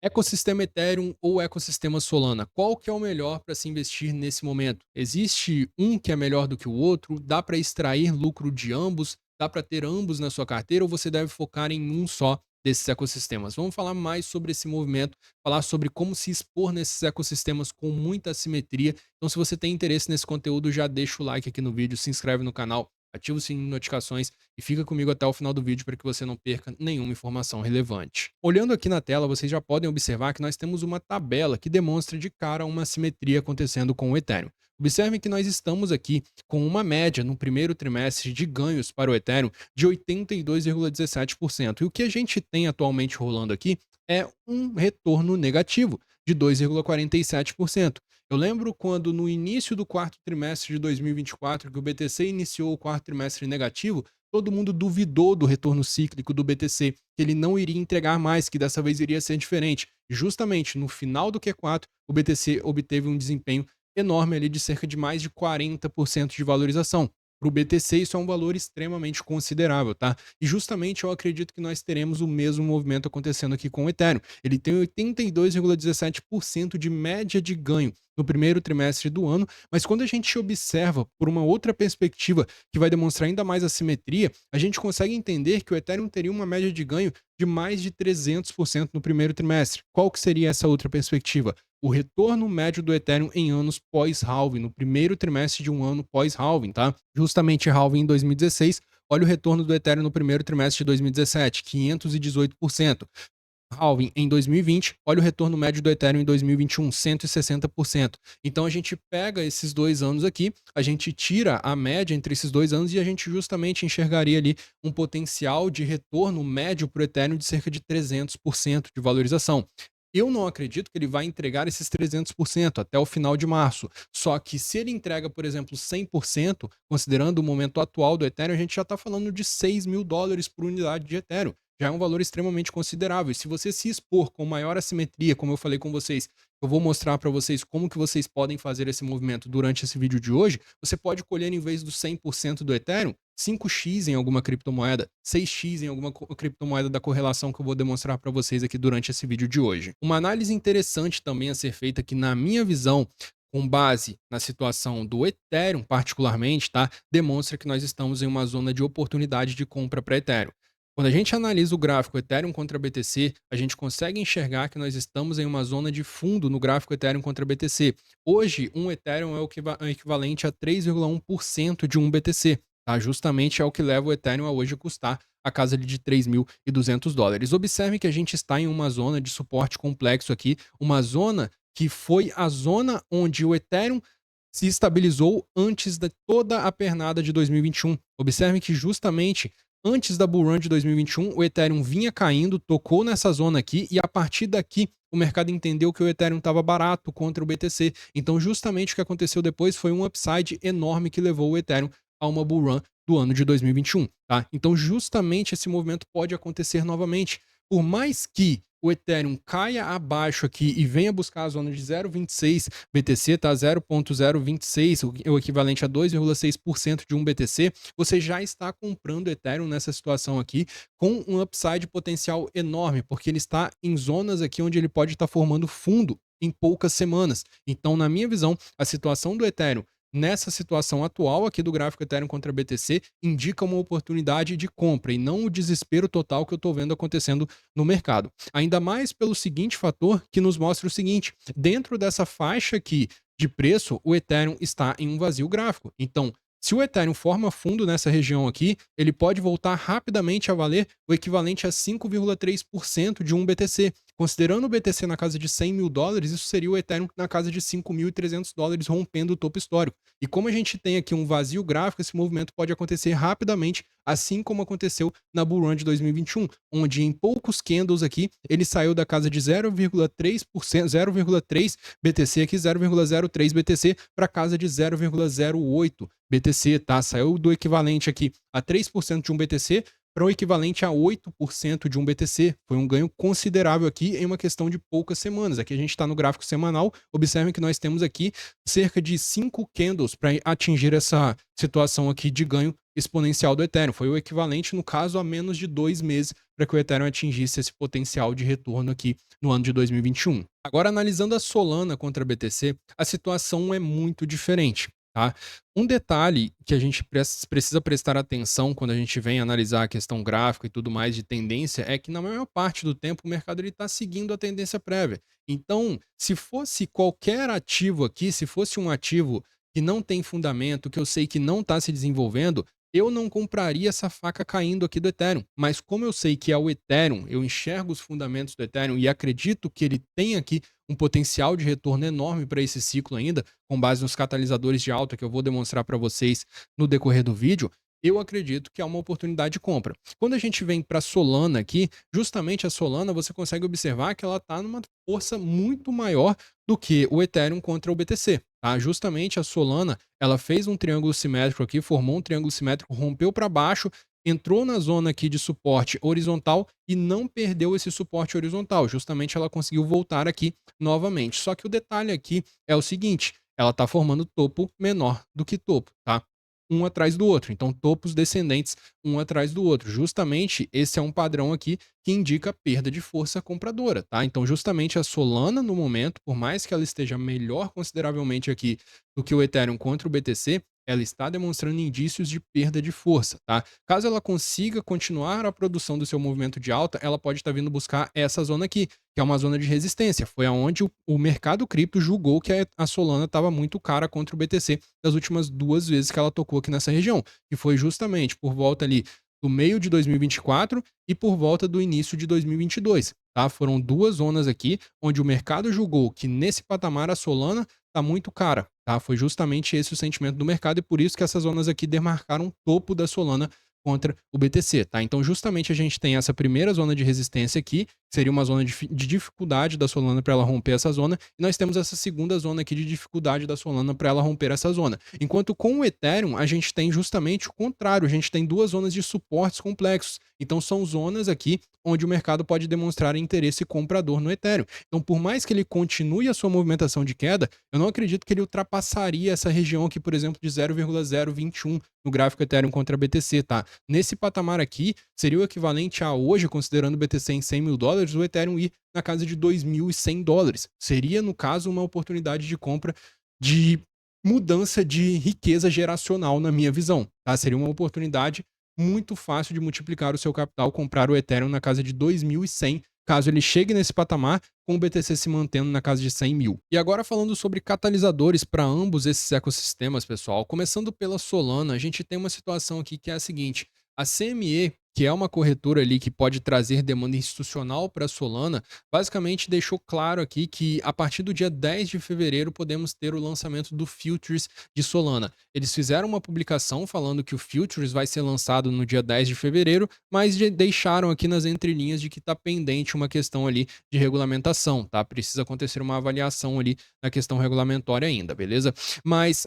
Ecossistema Ethereum ou ecossistema Solana? Qual que é o melhor para se investir nesse momento? Existe um que é melhor do que o outro? Dá para extrair lucro de ambos? Dá para ter ambos na sua carteira ou você deve focar em um só desses ecossistemas? Vamos falar mais sobre esse movimento, falar sobre como se expor nesses ecossistemas com muita assimetria. Então, se você tem interesse nesse conteúdo, já deixa o like aqui no vídeo, se inscreve no canal, ativa o sininho de notificações e fica comigo até o final do vídeo para que você não perca nenhuma informação relevante. Olhando aqui na tela, vocês já podem observar que nós temos uma tabela que demonstra de cara uma simetria acontecendo com o Ethereum. Observem que nós estamos aqui com uma média no primeiro trimestre de ganhos para o Ethereum de 82,17%. E o que a gente tem atualmente rolando aqui é um retorno negativo de 2,47%. Eu lembro quando no início do quarto trimestre de 2024, que o BTC iniciou o quarto trimestre negativo, todo mundo duvidou do retorno cíclico do BTC, que ele não iria entregar mais, que dessa vez iria ser diferente. Justamente no final do Q4, o BTC obteve um desempenho enorme ali de cerca de mais de 40% de valorização. Para o BTC, isso é um valor extremamente considerável, tá? E justamente eu acredito que nós teremos o mesmo movimento acontecendo aqui com o Ethereum. Ele tem 82,17% de média de ganho no primeiro trimestre do ano, mas quando a gente observa por uma outra perspectiva que vai demonstrar ainda mais assimetria, a gente consegue entender que o Ethereum teria uma média de ganho de mais de 300% no primeiro trimestre. Qual que seria essa outra perspectiva? O retorno médio do Ethereum em anos pós-halving, no primeiro trimestre de um ano pós-halving, tá? Justamente halving em 2016, olha o retorno do Ethereum no primeiro trimestre de 2017, 518%. Halving em 2020, olha o retorno médio do Ethereum em 2021, 160%. Então a gente pega esses 2 anos aqui, a gente tira a média entre esses 2 anos e a gente justamente enxergaria ali um potencial de retorno médio para o Ethereum de cerca de 300% de valorização. Eu não acredito que ele vai entregar esses 300% até o final de março. Só que se ele entrega, por exemplo, 100%, considerando o momento atual do Ethereum, a gente já está falando de US$ 6.000 por unidade de Ethereum. Já é um valor extremamente considerável. E se você se expor com maior assimetria, como eu falei com vocês, eu vou mostrar para vocês como que vocês podem fazer esse movimento durante esse vídeo de hoje, você pode colher em vez do 100% do Ethereum, 5x em alguma criptomoeda, 6x em alguma criptomoeda da correlação que eu vou demonstrar para vocês aqui durante esse vídeo de hoje. Uma análise interessante também a ser feita que, na minha visão, com base na situação do Ethereum particularmente, tá? Demonstra que nós estamos em uma zona de oportunidade de compra para Ethereum. Quando a gente analisa o gráfico Ethereum contra BTC, a gente consegue enxergar que nós estamos em uma zona de fundo no gráfico Ethereum contra BTC. Hoje, um Ethereum é o equivalente a 3,1% de um BTC. Tá? Justamente é o que leva o Ethereum a hoje custar a casa ali de US$ 3.200. Observe que a gente está em uma zona de suporte complexo aqui, uma zona que foi a zona onde o Ethereum se estabilizou antes de toda a pernada de 2021. Observe que justamente antes da Bull Run de 2021, o Ethereum vinha caindo, tocou nessa zona aqui e a partir daqui o mercado entendeu que o Ethereum estava barato contra o BTC. Então, justamente o que aconteceu depois foi um upside enorme que levou o Ethereum a uma Bull Run do ano de 2021, tá? Então, justamente esse movimento pode acontecer novamente. Por mais que o Ethereum caia abaixo aqui e venha buscar a zona de 0,26 BTC, tá? 0,026, o equivalente a 2,6% de um BTC, você já está comprando Ethereum nessa situação aqui com um upside potencial enorme, porque ele está em zonas aqui onde ele pode estar formando fundo em poucas semanas. Então, na minha visão, a situação do Ethereum nessa situação atual aqui do gráfico Ethereum contra BTC indica uma oportunidade de compra e não o desespero total que eu estou vendo acontecendo no mercado. Ainda mais pelo seguinte fator que nos mostra o seguinte: dentro dessa faixa aqui de preço, o Ethereum está em um vazio gráfico. Então, se o Ethereum forma fundo nessa região aqui, ele pode voltar rapidamente a valer o equivalente a 5,3% de um BTC. Considerando o BTC na casa de US$ 100.000, isso seria o Ethereum na casa de US$ 5.300, rompendo o topo histórico. E como a gente tem aqui um vazio gráfico, esse movimento pode acontecer rapidamente, assim como aconteceu na Bull Run de 2021, onde em poucos candles aqui, ele saiu da casa de 0,3%, 0,3 BTC aqui, 0,03 BTC, para casa de 0,08 BTC, tá? Saiu do equivalente aqui a 3% de um BTC para o equivalente a 8% de um BTC. Foi um ganho considerável aqui em uma questão de poucas semanas. Aqui a gente está no gráfico semanal. Observem que nós temos aqui cerca de 5 candles para atingir essa situação aqui de ganho exponencial do Ethereum. Foi o equivalente, no caso, a menos de 2 meses para que o Ethereum atingisse esse potencial de retorno aqui no ano de 2021. Agora, analisando a Solana contra a BTC, a situação é muito diferente. Tá? Um detalhe que a gente precisa prestar atenção quando a gente vem analisar a questão gráfica e tudo mais de tendência é que, na maior parte do tempo, o mercado está seguindo a tendência prévia. Então, se fosse qualquer ativo aqui, se fosse um ativo que não tem fundamento, que eu sei que não está se desenvolvendo, eu não compraria essa faca caindo aqui do Ethereum. Mas como eu sei que é o Ethereum, eu enxergo os fundamentos do Ethereum e acredito que ele tem aqui um potencial de retorno enorme para esse ciclo ainda, com base nos catalisadores de alta que eu vou demonstrar para vocês no decorrer do vídeo, eu acredito que é uma oportunidade de compra. Quando a gente vem para a Solana aqui, justamente a Solana você consegue observar que ela está numa força muito maior do que o Ethereum contra o BTC. Tá? Justamente a Solana, ela fez um triângulo simétrico aqui, formou um triângulo simétrico, rompeu para baixo, entrou na zona aqui de suporte horizontal e não perdeu esse suporte horizontal. Justamente ela conseguiu voltar aqui novamente. Só que o detalhe aqui é o seguinte, ela está formando topo menor do que topo, tá? Um atrás do outro. Então, topos descendentes um atrás do outro. Justamente esse é um padrão aqui que indica perda de força compradora, tá? Então, justamente a Solana no momento, por mais que ela esteja melhor consideravelmente aqui do que o Ethereum contra o BTC, ela está demonstrando indícios de perda de força, tá? Caso ela consiga continuar a produção do seu movimento de alta, ela pode estar vindo buscar essa zona aqui, que é uma zona de resistência. Foi aonde o mercado cripto julgou que a Solana estava muito cara contra o BTC das últimas 2 vezes que ela tocou aqui nessa região, que foi justamente por volta ali do meio de 2024 e por volta do início de 2022, tá? Foram 2 zonas aqui onde o mercado julgou que nesse patamar a Solana está muito cara, tá? Foi justamente esse o sentimento do mercado e por isso que essas zonas aqui demarcaram o topo da Solana contra o BTC, tá? Então, justamente a gente tem essa primeira zona de resistência aqui, que seria uma zona de dificuldade da Solana para ela romper essa zona, e nós temos essa segunda zona aqui de dificuldade da Solana para ela romper essa zona. Enquanto com o Ethereum, a gente tem justamente o contrário, a gente tem 2 zonas de suportes complexos. Então, são zonas aqui onde o mercado pode demonstrar interesse comprador no Ethereum. Então, por mais que ele continue a sua movimentação de queda, eu não acredito que ele ultrapassaria essa região aqui, por exemplo, de 0,021 no gráfico Ethereum contra BTC, tá? Nesse patamar aqui, seria o equivalente a hoje, considerando o BTC em 100 mil dólares, o Ethereum ir na casa de 2.100 dólares. Seria, no caso, uma oportunidade de compra de mudança de riqueza geracional, na minha visão, tá? Seria uma oportunidade muito fácil de multiplicar o seu capital, comprar o Ethereum na casa de 2.100, caso ele chegue nesse patamar, com o BTC se mantendo na casa de 100 mil. E agora falando sobre catalisadores para ambos esses ecossistemas, pessoal, começando pela Solana, a gente tem uma situação aqui que é a seguinte, a CME, que é uma corretora ali que pode trazer demanda institucional para a Solana, basicamente deixou claro aqui que a partir do dia 10 de fevereiro podemos ter o lançamento do Futures de Solana. Eles fizeram uma publicação falando que o Futures vai ser lançado no dia 10 de fevereiro, mas deixaram aqui nas entrelinhas de que está pendente uma questão ali de regulamentação, tá? Precisa acontecer uma avaliação ali na questão regulamentória ainda, beleza? Mas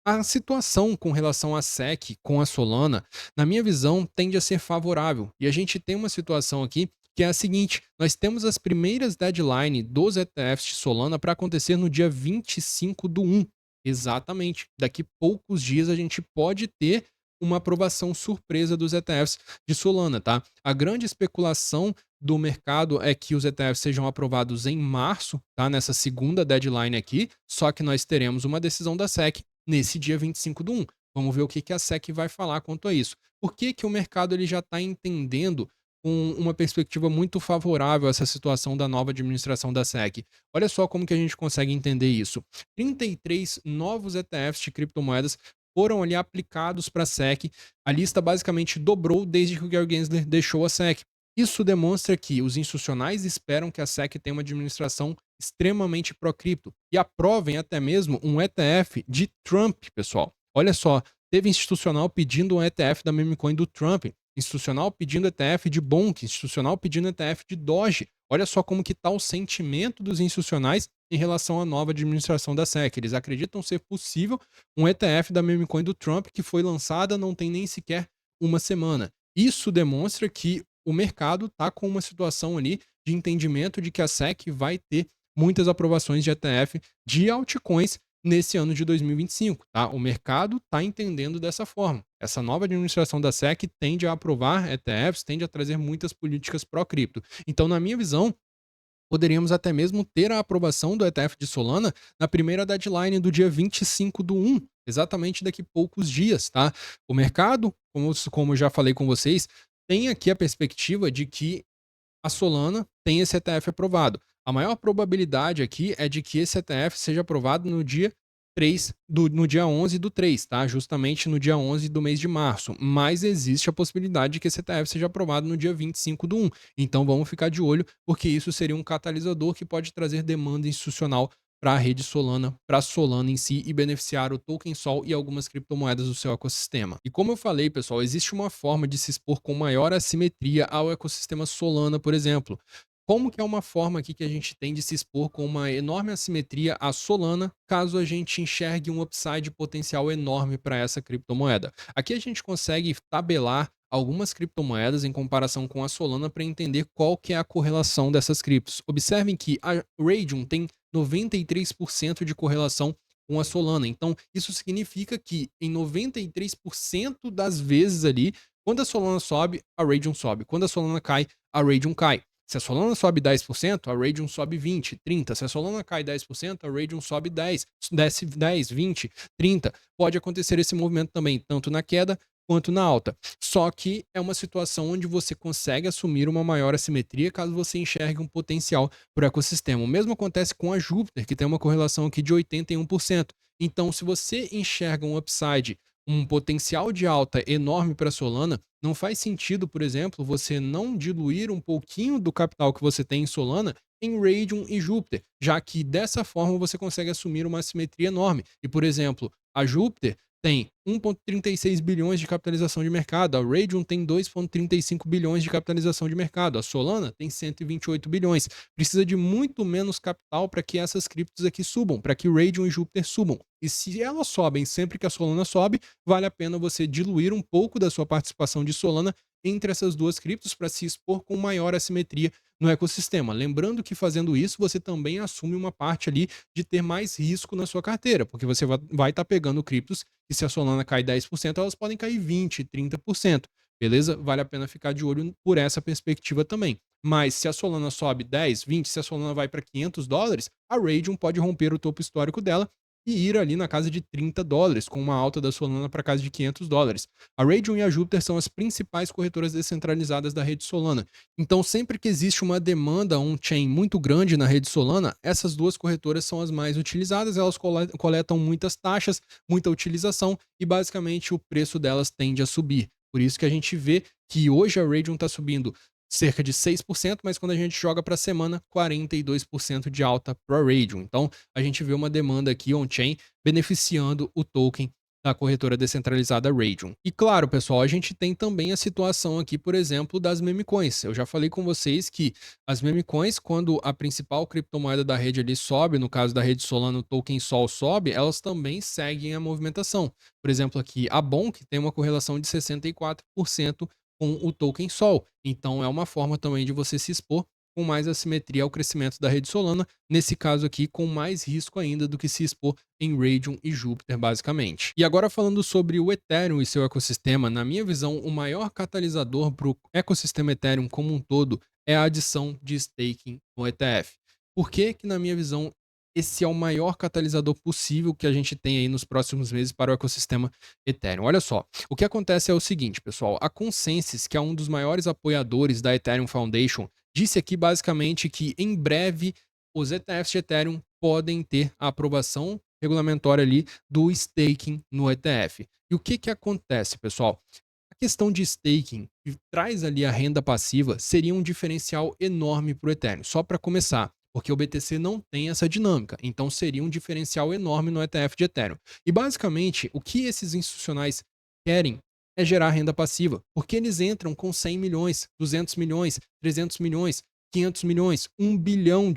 a situação com relação à SEC com a Solana, na minha visão, tende a ser favorável. E a gente tem uma situação aqui que é a seguinte: nós temos as primeiras deadline dos ETFs de Solana para acontecer no dia 25/1. Exatamente. Daqui poucos dias a gente pode ter uma aprovação surpresa dos ETFs de Solana, tá? A grande especulação do mercado é que os ETFs sejam aprovados em março, tá? Nessa segunda deadline aqui, só que nós teremos uma decisão da SEC nesse dia 25/1. Vamos ver o que a SEC vai falar quanto a isso. Por que o mercado ele já está entendendo com uma perspectiva muito favorável essa situação da nova administração da SEC? Olha só como que a gente consegue entender isso. 33 novos ETFs de criptomoedas foram ali aplicados para a SEC. A lista basicamente dobrou desde que o Gary Gensler deixou a SEC. Isso demonstra que os institucionais esperam que a SEC tenha uma administração extremamente pró-cripto e aprovem até mesmo um ETF de Trump, pessoal. Olha só, teve institucional pedindo um ETF da meme coin do Trump, institucional pedindo ETF de Bonk, institucional pedindo ETF de Doge. Olha só como que está o sentimento dos institucionais em relação à nova administração da SEC. Eles acreditam ser possível um ETF da meme coin do Trump que foi lançada não tem nem sequer uma semana. Isso demonstra que o mercado está com uma situação ali de entendimento de que a SEC vai ter muitas aprovações de ETF de altcoins nesse ano de 2025, tá? O mercado está entendendo dessa forma. Essa nova administração da SEC tende a aprovar ETFs, tende a trazer muitas políticas pró-cripto. Então, na minha visão, poderíamos até mesmo ter a aprovação do ETF de Solana na primeira deadline do dia 25/1, exatamente daqui poucos dias, tá? O mercado, como eu já falei com vocês, tem aqui a perspectiva de que a Solana tem esse ETF aprovado. A maior probabilidade aqui é de que esse ETF seja aprovado no dia 3 no dia 11 do 3, tá? Justamente no dia 11 do mês de março. Mas existe a possibilidade de que esse ETF seja aprovado no dia 25/1. Então vamos ficar de olho, porque isso seria um catalisador que pode trazer demanda institucional para a rede Solana, para a Solana em si e beneficiar o token Sol e algumas criptomoedas do seu ecossistema. E como eu falei, pessoal, existe uma forma de se expor com maior assimetria ao ecossistema Solana, por exemplo. Como que é uma forma aqui que a gente tem de se expor com uma enorme assimetria à Solana, caso a gente enxergue um upside potencial enorme para essa criptomoeda? Aqui a gente consegue tabelar algumas criptomoedas em comparação com a Solana para entender qual que é a correlação dessas criptos. Observem que a Radium tem 93% de correlação com a Solana. Então, isso significa que em 93% das vezes ali, quando a Solana sobe, a Radium sobe. Quando a Solana cai, a Radium cai. Se a Solana sobe 10%, a Radium sobe 20, 30. Se a Solana cai 10%, a Radium sobe 10, desce 10, 20, 30. Pode acontecer esse movimento também, tanto na queda quanto na alta. Só que é uma situação onde você consegue assumir uma maior assimetria caso você enxergue um potencial para o ecossistema. O mesmo acontece com a Júpiter, que tem uma correlação aqui de 81%. Então, se você enxerga um upside, um potencial de alta enorme para a Solana, não faz sentido, por exemplo, você não diluir um pouquinho do capital que você tem em Solana em Radium e Júpiter, já que dessa forma você consegue assumir uma assimetria enorme. E, por exemplo, a Júpiter tem 1,36 bilhões de capitalização de mercado, a Radium tem 2,35 bilhões de capitalização de mercado, a Solana tem 128 bilhões. Precisa de muito menos capital para que essas criptos aqui subam, para que Radium e Júpiter subam. E se elas sobem sempre que a Solana sobe, vale a pena você diluir um pouco da sua participação de Solana entre essas duas criptos para se expor com maior assimetria no ecossistema. Lembrando que fazendo isso, você também assume uma parte ali de ter mais risco na sua carteira, porque você vai estar pegando criptos que se a Solana cai 10%, elas podem cair 20, 30%. Beleza? Vale a pena ficar de olho por essa perspectiva também. Mas se a Solana sobe 10, 20, se a Solana vai para US$ 500, a Radium pode romper o topo histórico dela e ir ali na casa de US$ 30, com uma alta da Solana para casa de US$ 500. A Radium e a Jupiter são as principais corretoras descentralizadas da rede Solana. Então, sempre que existe uma demanda on-chain muito grande na rede Solana, essas duas corretoras são as mais utilizadas, elas coletam muitas taxas, muita utilização e basicamente o preço delas tende a subir. Por isso que a gente vê que hoje a Radium está subindo cerca de 6%, mas quando a gente joga para a semana, 42% de alta para a Radium. Então, a gente vê uma demanda aqui on-chain beneficiando o token da corretora descentralizada Radium. E claro, pessoal, a gente tem também a situação aqui, por exemplo, das meme coins. Eu já falei com vocês que as meme coins, quando a principal criptomoeda da rede ali sobe, no caso da rede Solana, o token Sol sobe, elas também seguem a movimentação. Por exemplo, aqui a Bonk tem uma correlação de 64% com o token Sol. Então é uma forma também de você se expor com mais assimetria ao crescimento da rede Solana, nesse caso aqui com mais risco ainda do que se expor em Radium e Júpiter, basicamente. E agora falando sobre o Ethereum e seu ecossistema, na minha visão, o maior catalisador para o ecossistema Ethereum como um todo é a adição de staking no ETF. Por que que, na minha visão, esse é o maior catalisador possível que a gente tem aí nos próximos meses para o ecossistema Ethereum? Olha só, o que acontece é o seguinte, pessoal, a Consensus, que é um dos maiores apoiadores da Ethereum Foundation, disse aqui basicamente que em breve os ETFs de Ethereum podem ter a aprovação regulamentória ali do staking no ETF. E o que que acontece, pessoal? A questão de staking, que traz ali a renda passiva, seria um diferencial enorme para o Ethereum. Só para começar, porque o BTC não tem essa dinâmica, então seria um diferencial enorme no ETF de Ethereum. E basicamente, o que esses institucionais querem é gerar renda passiva, porque eles entram com 100 milhões, 200 milhões, 300 milhões, 500 milhões, US$ 1 bilhão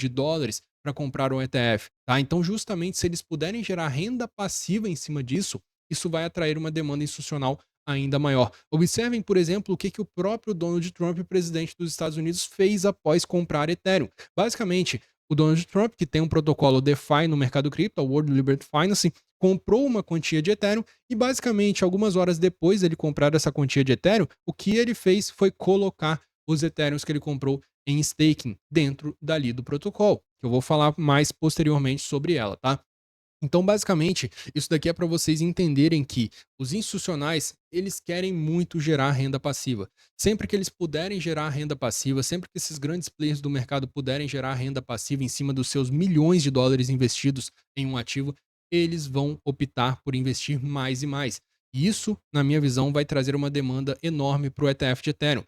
para comprar um ETF. Tá? Então, justamente, se eles puderem gerar renda passiva em cima disso, isso vai atrair uma demanda institucional ainda maior. Observem, por exemplo, o que, que o próprio Donald Trump, presidente dos Estados Unidos, fez após comprar Ethereum. Basicamente, o Donald Trump, que tem um protocolo DeFi no mercado cripto, o World Liberty Finance, comprou uma quantia de Ethereum e basicamente algumas horas depois dele comprar essa quantia de Ethereum, o que ele fez foi colocar os Ethereums que ele comprou em staking dentro dali do protocolo, que eu vou falar mais posteriormente sobre ela, tá? Então, basicamente, isso daqui é para vocês entenderem que os institucionais, eles querem muito gerar renda passiva. Sempre que eles puderem gerar renda passiva, sempre que esses grandes players do mercado puderem gerar renda passiva em cima dos seus milhões de dólares investidos em um ativo, eles vão optar por investir mais e mais. E isso, na minha visão, vai trazer uma demanda enorme para o ETF de Ethereum.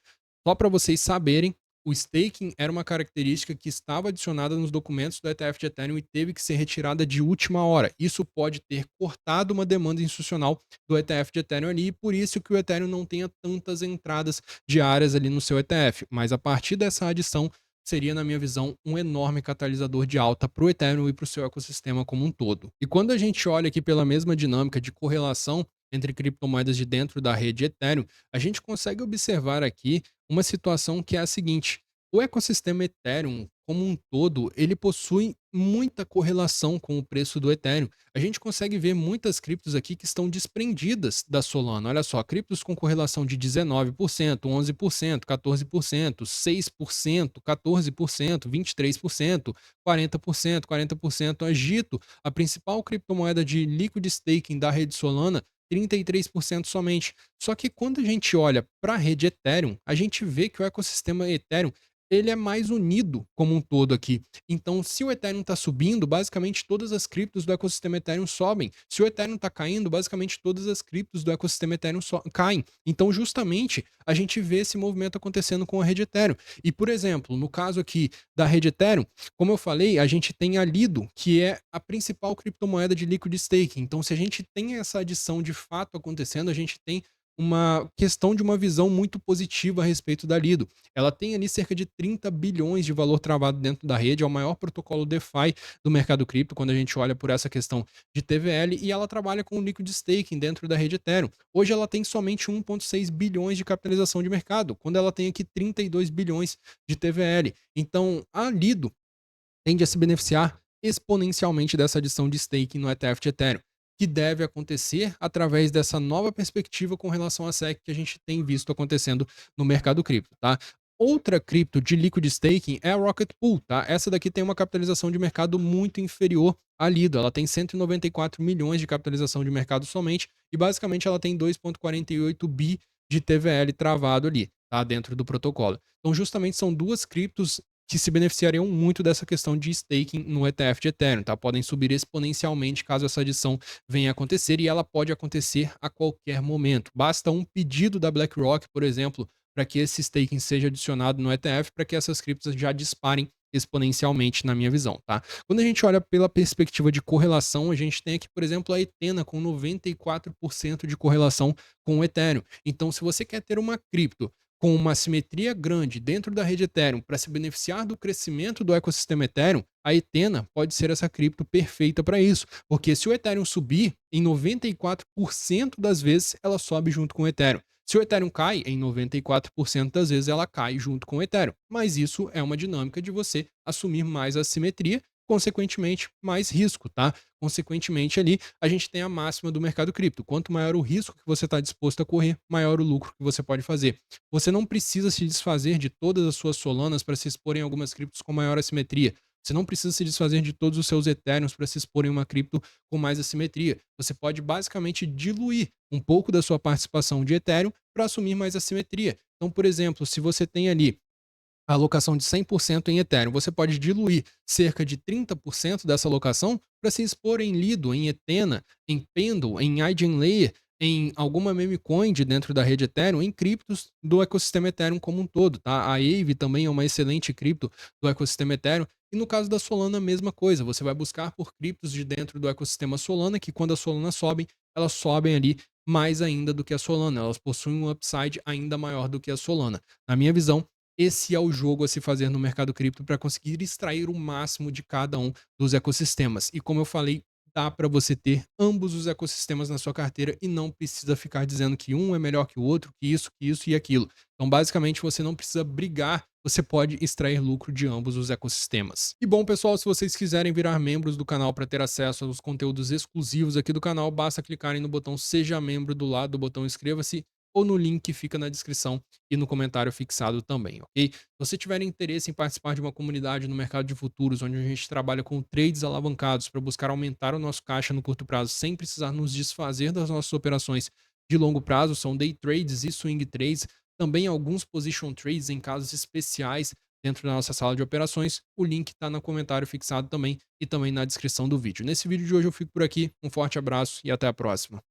Só para vocês saberem, o staking era uma característica que estava adicionada nos documentos do ETF de Ethereum e teve que ser retirada de última hora. Isso pode ter cortado uma demanda institucional do ETF de Ethereum ali, e por isso que o Ethereum não tenha tantas entradas diárias ali no seu ETF. Mas a partir dessa adição, seria, na minha visão, um enorme catalisador de alta para o Ethereum e para o seu ecossistema como um todo. E quando a gente olha aqui pela mesma dinâmica de correlação entre criptomoedas de dentro da rede Ethereum, a gente consegue observar aqui uma situação que é a seguinte: o ecossistema Ethereum, como um todo, ele possui muita correlação com o preço do Ethereum. A gente consegue ver muitas criptos aqui que estão desprendidas da Solana. Olha só, criptos com correlação de 19%, 11%, 14%, 6%, 14%, 23%, 40%, 40%. Agito, a principal criptomoeda de liquid staking da rede Solana, 33% somente. Só que quando a gente olha para a rede Ethereum, a gente vê que o ecossistema Ethereum ele é mais unido como um todo aqui. Então, se o Ethereum está subindo, basicamente todas as criptos do ecossistema Ethereum sobem. Se o Ethereum está caindo, basicamente todas as criptos do ecossistema Ethereum caem. Então, justamente, a gente vê esse movimento acontecendo com a rede Ethereum. E, por exemplo, no caso aqui da rede Ethereum, como eu falei, a gente tem a Lido, que é a principal criptomoeda de liquid staking. Então, se a gente tem essa adição de fato acontecendo, a gente tem uma questão de uma visão muito positiva a respeito da Lido. Ela tem ali cerca de 30 bilhões de valor travado dentro da rede, é o maior protocolo DeFi do mercado cripto, quando a gente olha por essa questão de TVL, e ela trabalha com liquid staking dentro da rede Ethereum. Hoje ela tem somente 1,6 bilhões de capitalização de mercado, quando ela tem aqui 32 bilhões de TVL. Então, a Lido tende a se beneficiar exponencialmente dessa adição de staking no ETF de Ethereum, que deve acontecer através dessa nova perspectiva com relação à SEC que a gente tem visto acontecendo no mercado cripto, tá? Outra cripto de liquid staking é a Rocket Pool, tá? Essa daqui tem uma capitalização de mercado muito inferior à Lido. Ela tem 194 milhões de capitalização de mercado somente e basicamente ela tem 2,48 bi de TVL travado ali, tá? Dentro do protocolo. Então, justamente são duas criptos que se beneficiariam muito dessa questão de staking no ETF de Ethereum, tá? Podem subir exponencialmente caso essa adição venha a acontecer e ela pode acontecer a qualquer momento. Basta um pedido da BlackRock, por exemplo, para que esse staking seja adicionado no ETF para que essas criptos já disparem exponencialmente na minha visão, tá? Quando a gente olha pela perspectiva de correlação, a gente tem aqui, por exemplo, a Ethena com 94% de correlação com o Ethereum. Então, se você quer ter uma cripto com uma simetria grande dentro da rede Ethereum para se beneficiar do crescimento do ecossistema Ethereum, a Ethena pode ser essa cripto perfeita para isso. Porque se o Ethereum subir, em 94% das vezes ela sobe junto com o Ethereum. Se o Ethereum cai, em 94% das vezes ela cai junto com o Ethereum. Mas isso é uma dinâmica de você assumir mais a simetria, consequentemente, mais risco, tá? Consequentemente, ali, a gente tem a máxima do mercado cripto. Quanto maior o risco que você está disposto a correr, maior o lucro que você pode fazer. Você não precisa se desfazer de todas as suas Solanas para se expor em algumas criptos com maior assimetria. Você não precisa se desfazer de todos os seus Ethereums para se expor em uma cripto com mais assimetria. Você pode basicamente diluir um pouco da sua participação de Ethereum para assumir mais assimetria. Então, por exemplo, se você tem ali a alocação de 100% em Ethereum, você pode diluir cerca de 30% dessa alocação para se expor em Lido, em Ethena, em Pendle, em EigenLayer, em alguma meme coin de dentro da rede Ethereum, em criptos do ecossistema Ethereum como um todo, tá? A Aave também é uma excelente cripto do ecossistema Ethereum. E no caso da Solana, a mesma coisa. Você vai buscar por criptos de dentro do ecossistema Solana, que quando a Solana sobem, elas sobem ali mais ainda do que a Solana. Elas possuem um upside ainda maior do que a Solana. Na minha visão, esse é o jogo a se fazer no mercado cripto para conseguir extrair o máximo de cada um dos ecossistemas. E como eu falei dá para você ter ambos os ecossistemas na sua carteira e não precisa ficar dizendo que um é melhor que o outro, que isso e aquilo. Então, basicamente, você não precisa brigar, você pode extrair lucro de ambos os ecossistemas. E bom, pessoal, se vocês quiserem virar membros do canal para ter acesso aos conteúdos exclusivos aqui do canal, basta clicarem no botão Seja Membro do lado do botão Inscreva-se ou no link que fica na descrição e no comentário fixado também, ok? Se você tiver interesse em participar de uma comunidade no mercado de futuros, onde a gente trabalha com trades alavancados para buscar aumentar o nosso caixa no curto prazo sem precisar nos desfazer das nossas operações de longo prazo, são day trades e swing trades, também alguns position trades em casos especiais dentro da nossa sala de operações. O link está no comentário fixado também e também na descrição do vídeo. Nesse vídeo de hoje eu fico por aqui, um forte abraço e até a próxima.